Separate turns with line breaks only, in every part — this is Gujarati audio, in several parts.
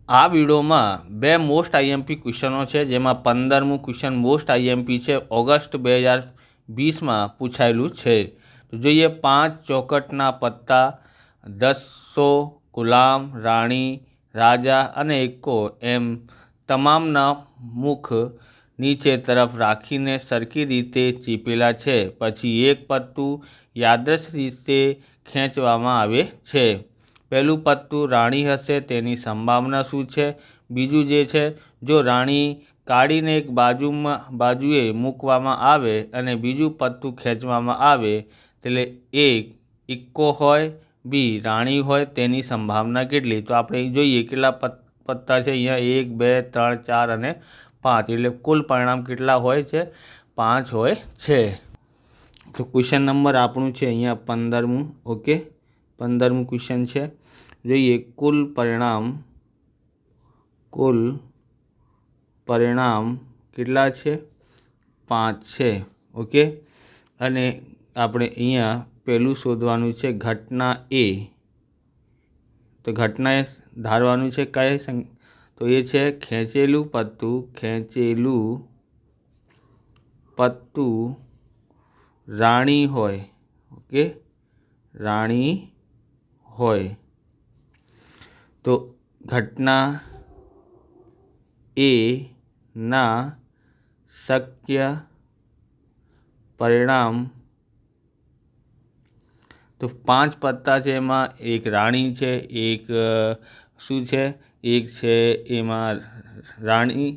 આ વિડીયોમાં બે મોસ્ટ આઈએમપી ક્વેશ્ચનો છે, જેમાં 15મું ક્વેશ્ચન મોસ્ટ આઈએમપી છે, ઓગસ્ટ 2020માં પૂછાયેલું છે. તો જોઈએ, 5 ચોકટના પત્તા, 10 ગુલામ, રાણી, રાજા અને એકો એમ તમામના મુખ નીચે તરફ રાખીને સરખી રીતે ચીપેલા છે. પછી એક પત્તું યાદૃચ્છિક રીતે ખેંચવામાં આવે છે. પહેલું પત્તું રાણી હશે, તેની સંભાવના શું છે? બીજું જે છે, જો રાણી કાઢીને એક બાજુએ મૂકવામાં આવે અને બીજું પત્તું ખેંચવામાં આવે, એટલે એક ઇક્કો હોય, બી રાણી હોય, તેની સંભાવના કેટલી? તો આપણે જોઈએ કેટલા પત્તા છે અહીંયા, 1 2 3 4 અને 5, એટલે કુલ પરિણામ કેટલા હોય છે? 5 હોય છે. તો ક્વેશ્ચન નંબર આપણું છે અહીંયા 15મું. ઓકે, 15મું ક્વેશ્ચન છે. જોઈએ, કુલ પરિણામ કેટલા છે? 5 છે. ઓકે, અને આપણે અહીંયા પહેલું શોધવાનું છે ઘટના એ. તો ઘટના એ ધારવાનું છે કઈ? તો એ છે ખેંચેલું પત્તું રાણી હોય. ઓકે, રાણી હોય. તો ઘટના એ ના શક્ય પરિણામ, તો 5 પત્તા છે, એમાં એક રાણી છે, એક શું છે, એક છે એમાં રાણી,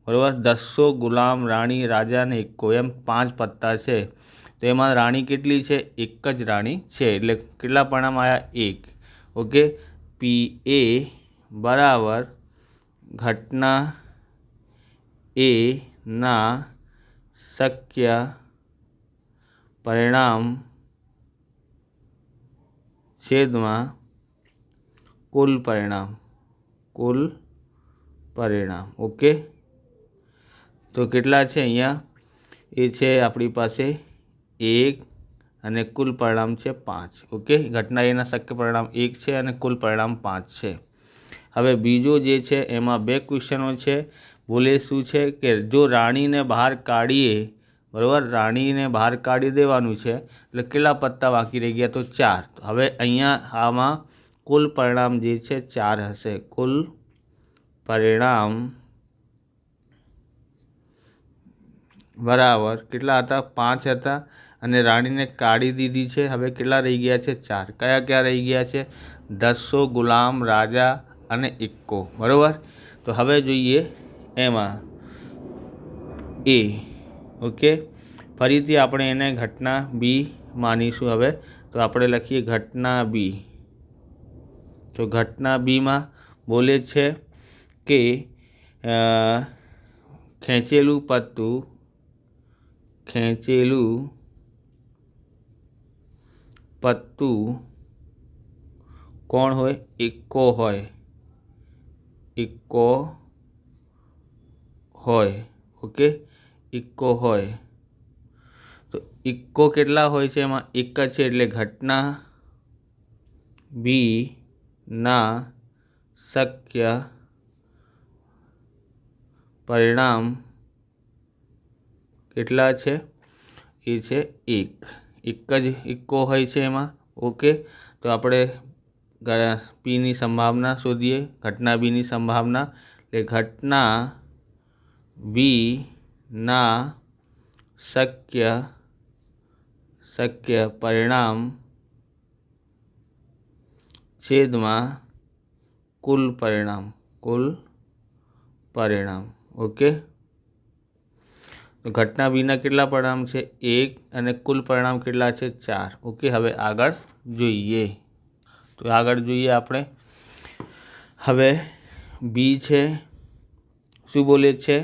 બરાબર, 10 ગુલામ, રાણી, રાજા અને એકો એમ 5 પત્તા છે. તો એમાં રાણી કેટલી છે? એક જ રાણી છે, એટલે કેટલા પરિણામ આવ્યા? 1. ઓકે, PA બરાબર ઘટના એ ના શક્ય પરિણામ છેદમાં કુલ પરિણામ. ઓકે, તો કેટલા છે અહીંયા? એ છે આપણી પાસે 1 અને કુલ પરિણામ છે 5. ઓકે, ઘટના એના શક્ય પરિણામ 1 છે અને કુલ પરિણામ 5 છે. હવે બીજો જે છે એમાં 2 ક્વેશ્ચનો છે. બોલે શું છે કે જો રાણીને બહાર કાઢીએ, બરાબર, રાણીને બહાર કાઢી દેવાનું છે, એટલે કેટલા પત્તા બાકી રહી ગયા? તો 4. હવે અહીંયા આમાં કુલ પરિણામ જે છે 4 હશે. કુલ પરિણામ બરાબર કેટલા હતા? 5 હતા, અને રાણીને કાઢી દીધી છે. હવે કેટલા રહી ગયા છે? 4. કયા રહી ગયા છે? 10 ગુલામ, રાજા અને એકો, બરાબર. તો હવે જોઈએ એમાં એ. ઓકે, ફરીથી આપણે એને ઘટના બી માનીશું. હવે તો આપણે લખીએ ઘટના બી. તો ઘટના બીમાં બોલે છે કે ખેંચેલું પત્તું કોણ હોય? એકો હોય. ઓકે, એકો હોય. તો એકો કેટલા હોય છે? એમાં એક જ છે, એટલે ઘટના બી ના શક્ય પરિણામ કેટલા છે? એ છે 1. એક જ એકો હોય છે એમાં. ઓકે, તો આપણે પીની સંભાવના શોધીએ, ઘટના બીની સંભાવના. એટલે ઘટના બી ના શક્ય પરિણામ છેદમાં કુલ પરિણામ. ઓકે, તો ઘટના બીના કેટલા પરિણામ છે? 1, અને કુલ પરિણામ કેટલા છે? 4. ઓકે, હવે આગળ જોઈએ. તો આગળ જોઈએ આપણે. હવે બી છે, શું બોલે છે?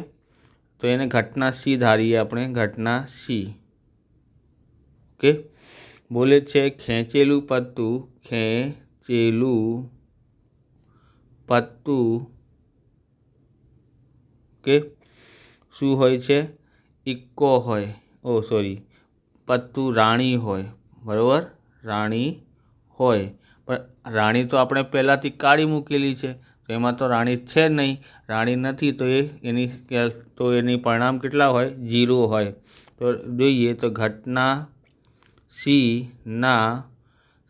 તો એને ઘટના સી ધારીએ આપણે. ઘટના સી. ઓકે, બોલે છે ખેંચેલું પત્તું ઓકે, શું હોય છે? ઇક્કો હોય. પત્તું રાણી હોય, બરાબર, રાણી હોય. પણ રાણી તો આપણે પહેલાંથી કાઢી મૂકેલી છે, तो एमां तो राणी छे नहीं, राणी नहीं तो एनी परिणाम केटला होय? 0 होय। तो जोईए तो घटना सी ना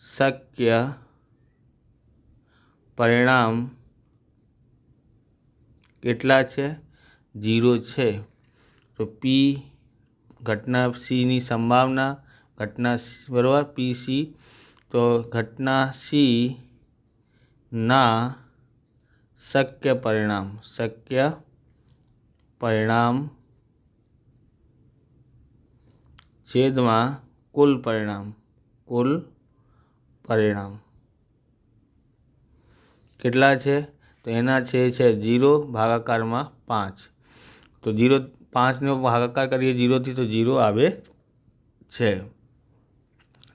शक्य परिणाम केटला छे? 0 छे। तो पी घटना सी नी संभावना घटना बराबर पी सी, तो घटना सी ना शक्य परिणाम छेद में कुल परिणाम केटला छे? तो एना छे 0 भागाकार में 5। तो 0 5 ने भागाकार करिए 0 थी तो 0 आवे छे।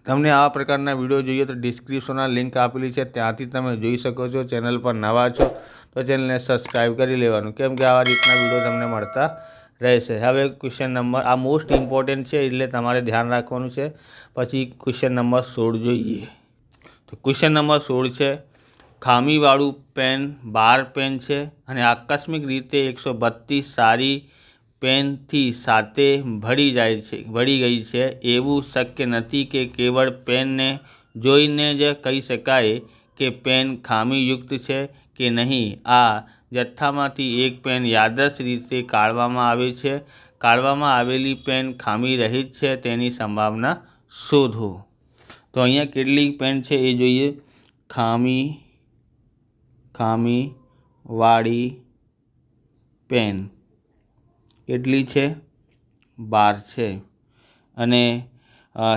तमने आवा प्रकारना विडियो जोईए तो डिस्क्रिप्शन लिंक आपेली है, त्यांथी तमे जोई शको छो। चेनल पर नवा छो तो चेनल ने सब्सक्राइब करी लेवानुं, केम के आवा रीतना विडियो तमने मळता रहेशे। हवे क्वेश्चन नंबर आ मोस्ट इम्पोर्टન્ટ है एटले तमारे ध्यान राखवानुं छे। पछी क्वेश्चन नंबर 16 जोईए। तो क्वेश्चन नंबर 16 छे, खामीवाळुं पेन 12 पेन है अने आकस्मिक रीते 132 सारी पेन थी साथे भળી गई है। एवं शक्य नहीं कि केवल पेन ने जोईने ज कही शकाय कि पेन खामीयुक्त है कि नहीं। आ जत्थामांथी एक पेन यादृश रीते काढवामां आवे छे। काढवामां आवेली पेन खामी रहित है तेनी संभावना शोधो। तो अहींया केटली पेन है ए जोईए। खामी वाड़ी पेन केटली छे? 12 छे। अने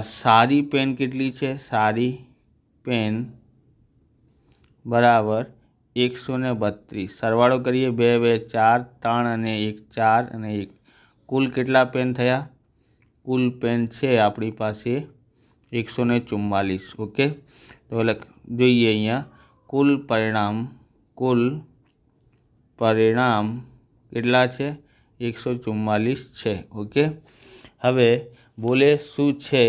सारी पेन केटली छे? सारी पेन बराबर 132। सरवाळो करिए 2 2 4 3 अने 1 4 अने 1 कुल केटला पेन थया? कुल पेन छे आपणी पासे 144। ओके, तो जोईए अहींया कुल परिणाम केटला छे? 144 छे। ओके, हवे बोले शू छे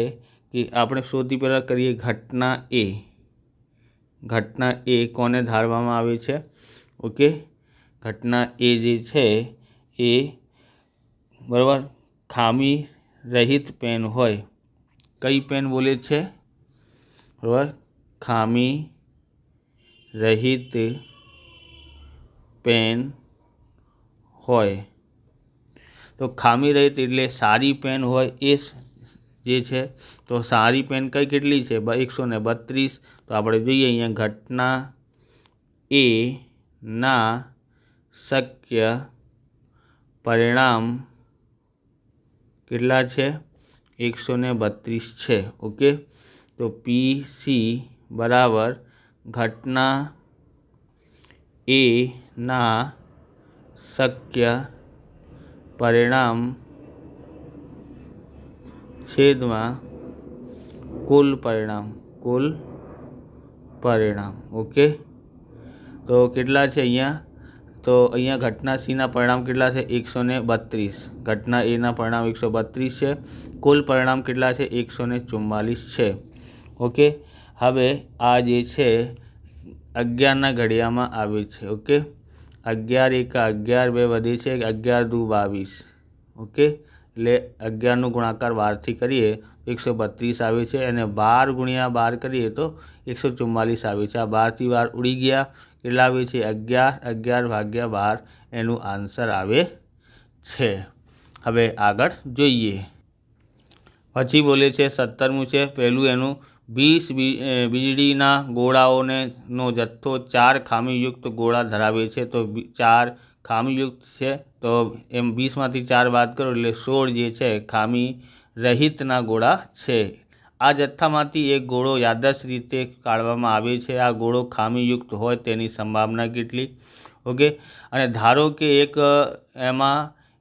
कि आपणे सौथी पहला करिए घटना ए। घटना ए कोने धारवामां आवे छे? ओके, घटना ए जे छे ए बराबर खामी रहित पेन होय। कई पेन बोले छे? बराबर खामी रहित पेन होय। तो खामी रहित एटले सारी पेन होय ए जे छे। तो सारी पेन कई केटली छे? 132। तो आपणे जोईए अहींया घटना ए ना शक्य परिणाम केटला छे? 132 छे। ओके, तो पी सी बराबर घटना ए ना शक्य परिणाम छेद में कुल परिणाम। ओके, तो केटला छे अहींया? तो अहींया घटना सी ना परिणाम केटला छे? 132। घटना ए ना परिणाम 132 छे। कुल परिणाम केटला छे? 144 छे। ओके, हवे आ जे छे 11 ना घड़ियामां आवे छे। ओके, 11 एका 11 2 वधे छे 11 2 22। ओके, एटले 11 नो गुणाकार 12 थी करीए तो 132 आवे छे अने 12 गुणिया 12 करीए तो 144 आवे छे। आ 12 थी 12 उड़ी गया, केटला आवे छे? 11। 11 भाग्या 12 एनु आंसर आवे छे। हवे आगळ जोईए। पछी बोले छे 17मुं छे, पहेलुं एनु 20 વીજળીના ગોળાઓને નો જથ્થો 4 ખામીયુક્ત ગોળા ધરાવે છે। તો 4 ખામીયુક્ત છે, તો એમ 20માંથી 4 બાદ કરો એટલે 16 જે છે ખામી રહિતના ગોળા છે। આ જથ્થામાંથી એક ગોળો યાદૃચ્છ રીતે કાઢવામાં આવે છે। આ ગોળો ખામીયુક્ત હોય તેની સંભાવના કેટલી? ઓકે, અને ધારો કે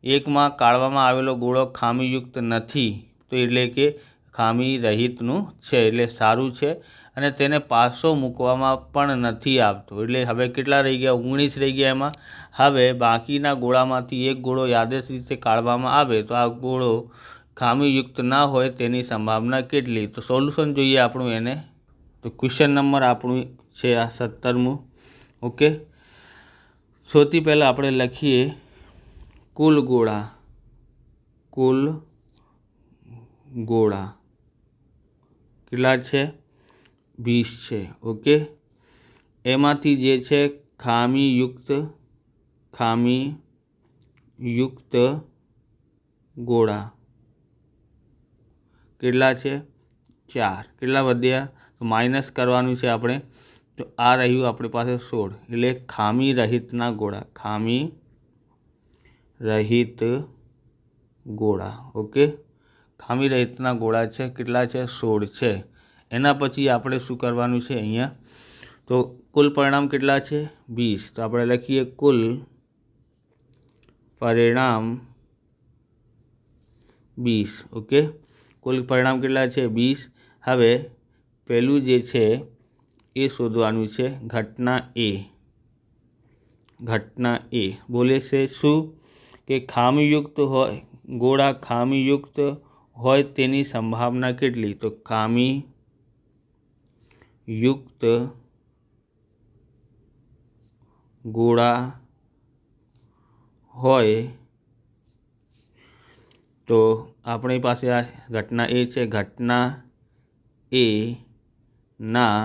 એકમાં કાઢવામાં આવેલો ગોળો ખામીયુક્ત નથી, તો એટલે કે ખામી રહિતનું છે એટલે સારું છે અને તેને પાછો મૂકવામાં પણ નથી આવતો। એટલે હવે કેટલા રહી ગયા? 19 રહી ગયા। એમાં હવે બાકીના ગોળામાંથી એક ગોળો યાદૃચ્છ રીતે કાઢવામાં આવે તો આ ગોળો ખામીયુક્ત ના હોય તેની સંભાવના કેટલી? તો સોલ્યુશન જોઈએ આપણું એને। તો ક્વેશ્ચન નંબર આપણું છે આ 17મું। ઓકે, સૌથી પહેલાં આપણે લખીએ કુલ ગોળા કેટલા છે 20 છે ઓકે। એમાંથી જે છે ખામીયુક્ત ગોળા કેટલા છે 4। કેટલા વધ્યા તો માઇનસ કરવાનું છે આપણે, તો આ રહ્યું આપણી પાસે 16 એટલે ખામી રહિતના ગોળા ઓકે। ખામી રહિતના ગોળા છે કેટલા છે 16 છે। એના પછી આપણે શું કરવાનું છે અહીંયા, તો કુલ પરિણામ કેટલા છે 20, તો આપણે લખીએ કુલ પરિણામ 20 ઓકે। કુલ પરિણામ કેટલા છે 20। હવે પહેલું જે છે એ શોધવાનું છે ઘટના એ બોલે છે શું કે ગોળા ખામીયુક્ત હોય તેની સંભાવના કેટલી, તો ખામીયુક્ત ગોળા હોય તો આપણી પાસે આ ઘટના એ છે, ઘટના એ ના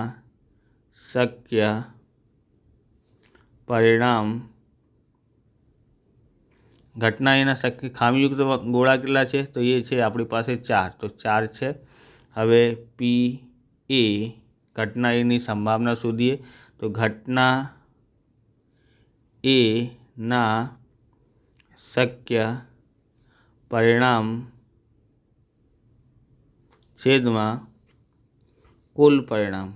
શક્ય પરિણામ ખામીયુક્ત ગોળા કેટલા છે, તો એ છે આપણી પાસે 4, તો 4 છે। હવે PA ઘટના એની સંભાવના શોધીએ, તો ઘટના એ ના શક્ય પરિણામ છેદમાં કુલ પરિણામ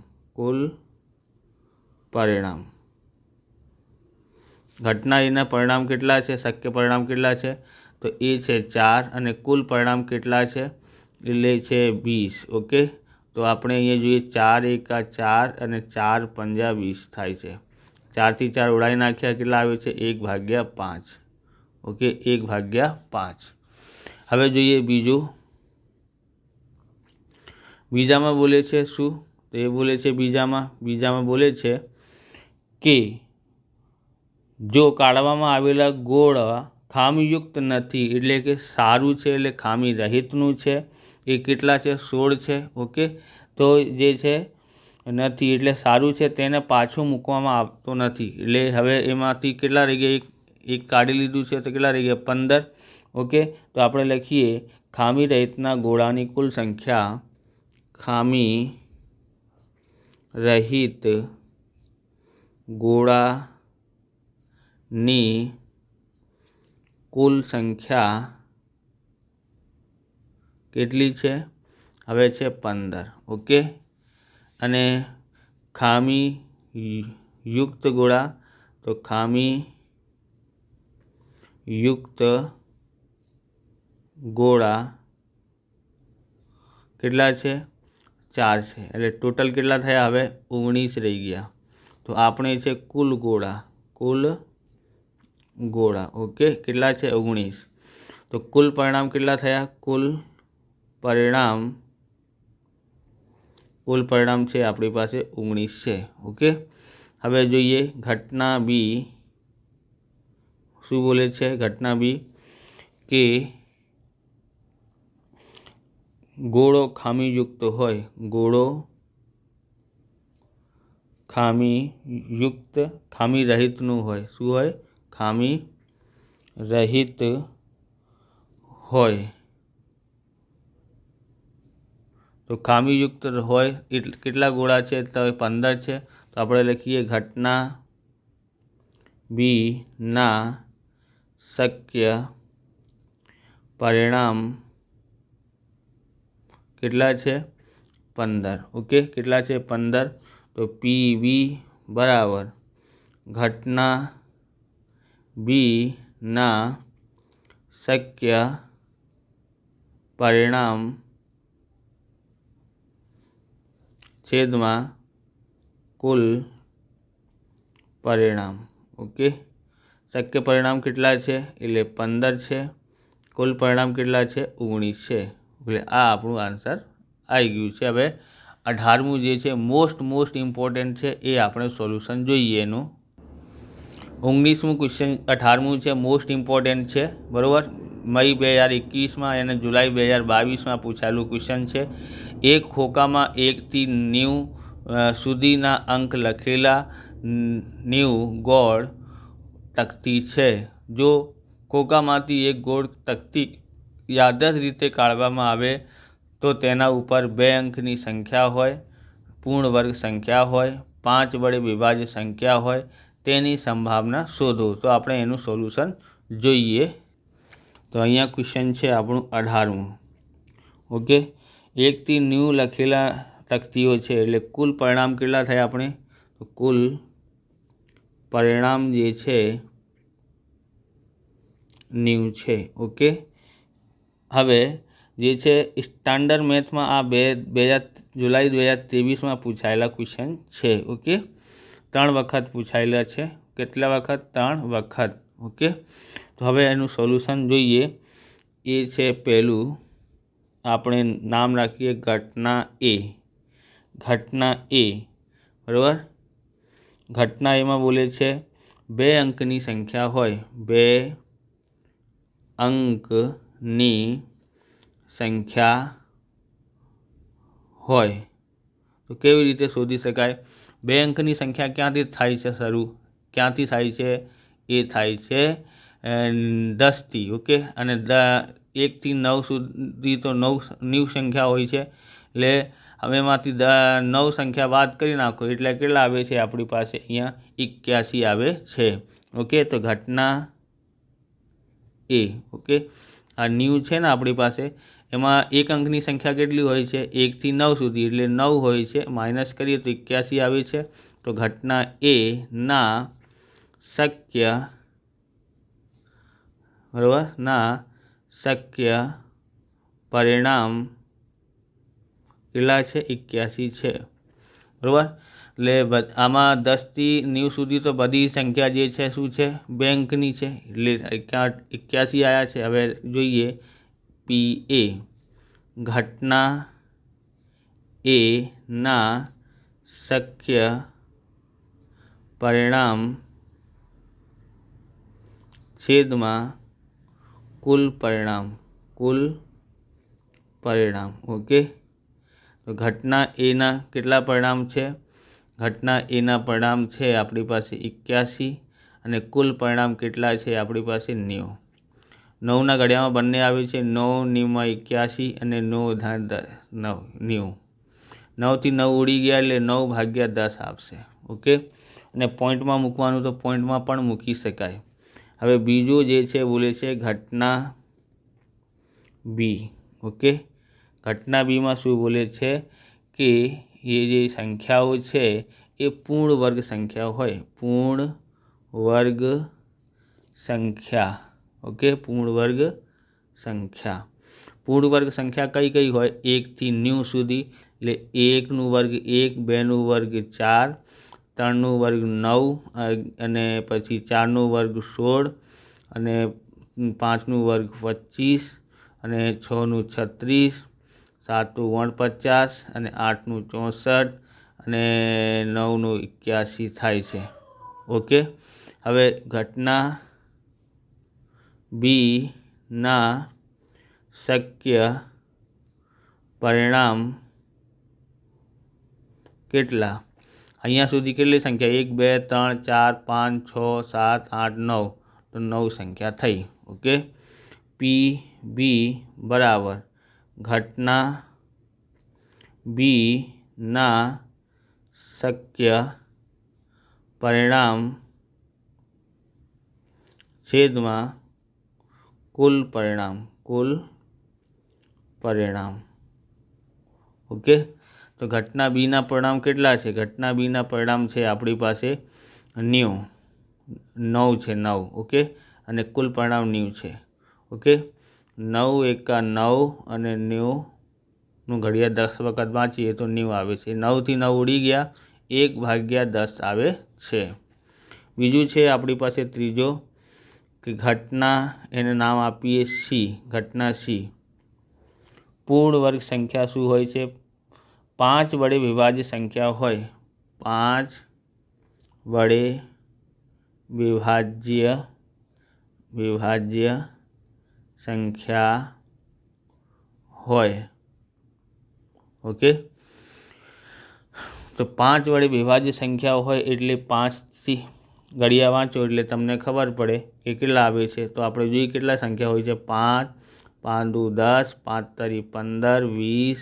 ઘટના એના પરિણામ કેટલા છે, શક્ય પરિણામ કેટલા છે, તો એ છે 4 અને કુલ પરિણામ કેટલા છે એટલે છે 20 ઓકે। તો આપણે અહીંયા જોઈએ 4 એકા 4 અને 4 પંજા 20 થાય છે। 4 થી 4 ઉડાવી નાખ્યા કેટલા આવે છે 1/5 ઓકે 1/5। હવે જોઈએ બીજામાં બોલે છે શું, તો એ બોલે છે બીજામાં બોલે છે કે જો કાઢવામાં આવેલા ગોળા ખામીયુક્ત નથી એટલે કે સારું છે એટલે ખામી રહિતનું છે, એ કેટલા છે 16 છે ઓકે। તો જે છે નથી એટલે સારું છે તેને પાછું મૂકવામાં આવતો નથી, એટલે હવે એમાંથી કેટલા રહી ગયા, એક કાઢી લીધું છે તો કેટલા રહી ગયા 15 ઓકે। તો આપણે લખીએ ખામી રહિતના ગોળાની કુલ સંખ્યા ખામી રહિત ગોળાની કુલ સંખ્યા કેટલી છે, હવે છે 15 ઓકે। અને ખામીયુક્ત ગોળા, તો ખામીયુક્ત ગોળા કેટલા છે 4 છે, એટલે ટોટલ કેટલા થયા હવે 19 રહી ગયા। તો આપણે છે કુલ ગોળા ઓકે કેટલા છે 19। તો કુલ પરિણામ કેટલા થયા, કુલ પરિણામ છે આપણી પાસે 19 છે ઓકે। હવે જોઈએ ઘટના બી શું બોલે છે, ઘટના બી કે ગોળો ખામીયુક્ત હોય, ખામી રહિતનું હોય, શું હોય ખામી રહિત હોય, તો ખામીયુક્ત હોય એટલે કેટલા ગોળા છે, તો 15 છે। તો આપણે લખીએ ઘટના બી ના શક્ય પરિણામ કેટલા છે 15 ઓકે। કેટલા છે 15, તો PB બરાબર ઘટના બી ના શક્ય પરિણામ છેદમાં કુલ પરિણામ ઓકે। શક્ય પરિણામ કેટલા છે એટલે 15 છે, કુલ પરિણામ કેટલા છે 19 છે, એટલે આ આપણું આન્સર આવી ગયું છે। હવે 18મું જે છે મોસ્ટ ઇમ્પોર્ટન્ટ છે, એ આપણે સોલ્યુશન જોઈએ એનું। 19મું ક્વેશ્ચન 18મું છે, મોસ્ટ ઇમ્પોર્ટન્ટ છે, બરાબર. મઈ 2021માં અને જુલાઈ 2022માં પૂછાયેલું ક્વેશ્ચન છે. એક ખોખામાં 1 થી 90 સુધીના અંક લખેલા 90 ગોળ તકતી છે. જો ખોખામાંથી એક ગોળ તકતી યાદચ્છિક રીતે કાઢવામાં આવે તો તેના ઉપર 2 અંકની સંખ્યા હોય, પૂર્ણ વર્ગ સંખ્યા હોય, 5 વડે વિભાજ્ય સંખ્યા હોય, તેની સંભાવના શોધો. તો આપણે એનું સોલ્યુશન જોઈએ. તો અહીંયા ક્વેશ્ચન છે આપણું 18મું. ઓકે, 1 થી 90 લખેલા તકતીઓ છે એટલે કુલ પરિણામ કેટલા થાય આપણે? તો કુલ પરિણામ જે છે 90 છે. ઓકે, હવે જે છે સ્ટાન્ડર્ડ મેથમાં આ જુલાઈ 2023માં પૂછાયેલા ક્વેશ્ચન છે. ઓકે, 3 વખત પૂછાયેલા છે. કેટલા વખત? 3 વખત. ઓકે, તો હવે એનું સોલ્યુશન જોઈએ. એ છે પહેલું, આપણે નામ રાખીએ ઘટના એ. ઘટના એ, બરાબર. ઘટના એમાં બોલે છે 2 અંકની સંખ્યા હોય, 2 અંકની સંખ્યા હોય તો કેવી રીતે શોધી શકાય? 2 અંકની સંખ્યા ક્યાંથી થાય છે શરૂ? ક્યાંથી થાય છે? એ થાય છે 10થી. ઓકે, અને 1 થી 9 સુધી તો 90 સંખ્યા હોય છે, એટલે હવે એમાંથી 9 સંખ્યા બાદ કરી નાખો એટલે કેટલા આવે છે આપણી પાસે? અહીંયા 81 આવે છે. ઓકે, તો ઘટના એ. ઓકે, આ 90 છે ને આપણી પાસે, એમાં 1 અંકની સંખ્યા કેટલી હોય છે? 1 થી 9 સુધી, એટલે 9 હોય છે. માઇનસ કરીએ તો 81 આવે છે. તો ઘટના એ ના શક્ય, બરાબર, ના શક્ય પરિણામ કેટલા છે? 81 છે, બરાબર. એટલે આમાં 10 થી 90 સુધી તો બધી સંખ્યા જે છે શું છે? 2 અંકની છે, એટલે 81 આવ્યા છે. હવે જોઈએ પી એ. ઘટના એ ના શક્ય પરિણામ છેદમાં કુલ પરિણામ. કુલ પરિણામ. ઓકે, તો ઘટના એના કેટલા પરિણામ છે? ઘટના એના પરિણામ છે આપણી પાસે 81 અને કુલ પરિણામ કેટલા છે આપણી પાસે? 90. 9ના ઘડિયામાં બંને આવે છે, 9 9 81 અને 9 90. 9 થી 9 ઉડી ગયા એટલે 9 ભાગ્યા 10 આવશે. ઓકે, અને પોઈન્ટમાં મૂકવાનું તો પોઈન્ટમાં પણ મૂકી શકાય. હવે બીજું જે છે બોલે છે ઘટના બી. ઓકે, ઘટના બીમાં શું બોલે છે કે એ જે સંખ્યાઓ છે એ પૂર્ણ વર્ગ સંખ્યા હોય. પૂર્ણ વર્ગ સંખ્યા. ઓકે, પૂર્ણ વર્ગ સંખ્યા. પૂર્ણ વર્ગ સંખ્યા કઈ કઈ હોય? 1 થી 90 સુધી, એટલે 1નું વર્ગ 1, 2નું વર્ગ 4, 3નું વર્ગ 9, અને પછી 4નું વર્ગ 16, અને 5નું વર્ગ 25, અને 6નું 36, 7નું 49, અને 8નું 64, અને 9નું 81 થાય છે. ઓકે, હવે ઘટના બી ના શક્ય પરિણામ કેટલા? અહીંયા સુધી કેટલી સંખ્યા? 1 2 3 4 5 6 7 8 9, તો 9 સંખ્યા થઈ. ઓકે, પી બી બરાબર ઘટના બી ના શક્ય પરિણામ છેદમાં કુલ પરિણામ. કુલ પરિણામ. ઓકે, તો ઘટના બીના પરિણામ કેટલા છે? ઘટના બીના પરિણામ છે આપણી પાસે 90. 9 છે, 9. ઓકે, અને કુલ પરિણામ 90 છે. ઓકે, 9 એકા 9 અને 90નું ઘડિયા 10 વખત વાંચીએ તો 90 આવે છે. 9 થી 9 ઉડી ગયા, 1 ભાગ્યા 10 આવે છે. બીજું છે આપણી પાસે ત્રીજો કે ઘટના, એને નામ આપીએ સી. ઘટના સી. પૂર્ણ વર્ગ સંખ્યા શું હોય છે? 5 વડે વિભાજ્ય સંખ્યા હોય. 5 વડે વિભાજ્ય સંખ્યા હોય। ઓકે, તો 5 વડે વિભાજ્ય સંખ્યાઓ હોય એટલે 5થી ઘડિયા વાંચો એટલે તમને ખબર પડે કે કેટલા આવે છે। તો આપણે જોઈએ કેટલા સંખ્યા હોય છે। 5, 5 દુ 10, 5 તરી 15, 20,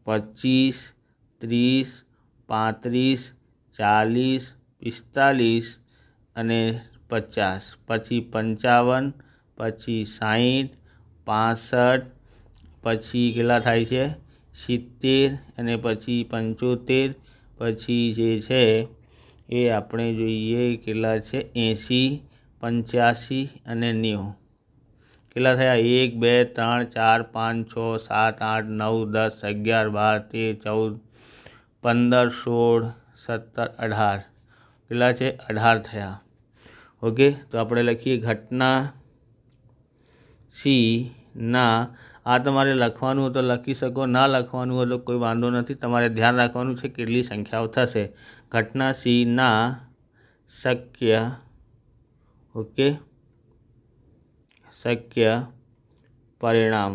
25, 30, 35, 40, 45 અને 50, પછી 55, પછી 60, 65, પછી કેટલા થાય છે 70 અને પછી 75, પછી જે છે એ આપણે જોઈએ કેટલા છે 80, 85 અને 90। કેટલા થયા 1, 2, 3, 4, 5, 6, 7, 8, 9, 10, 11, 12, 13, 14, 15, 16, 17, 18 કેટલા છે 18 થયા। ઓકે, તો આપણે લખીએ ઘટના સી ના, આ તમારે લખવાનું હોય તો લખી શકો, ના લખવાનું હોય તો કોઈ વાંધો નથી, તમારે ધ્યાન રાખવાનું છે કેટલી સંખ્યાઓ થશે। ઘટના સી ના શક્ય, ઓકે, શક્ય પરિણામ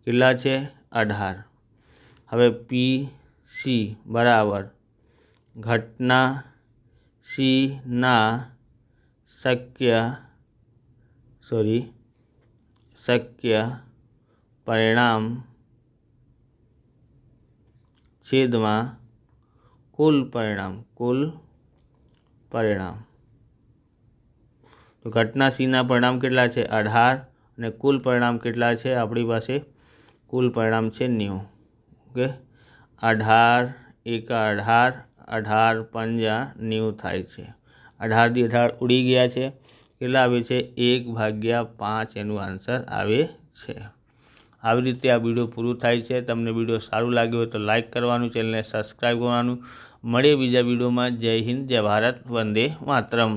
કેટલા છે 18। હવે પી સી બરાબર ઘટના સી ના શક્ય પરિણામ છેદમાં કુલ પરિણામ। તો ઘટના સીના પરિણામ કેટલા છે 18 અને કુલ પરિણામ કેટલા છે આપણી પાસે, કુલ પરિણામ છે 90। ઓકે, 18 એકા 18, 18 પંજા 90 થાય છે। 18 દી 18 ઉડી ગયા છે, કેટલા આવે છે 1/5 એનું આન્સર આવે છે। આવી રીતે આ વિડીયો પૂરું થાય છે। તમને વિડીયો સારું લાગ્યું હોય તો લાઈક કરવાનું, ચેનલને સબસ્ક્રાઈબ કરવાનું। મળીએ બીજા વિડીયોમાં। જય હિન્દ, જય ભારત, વંદે માતરમ।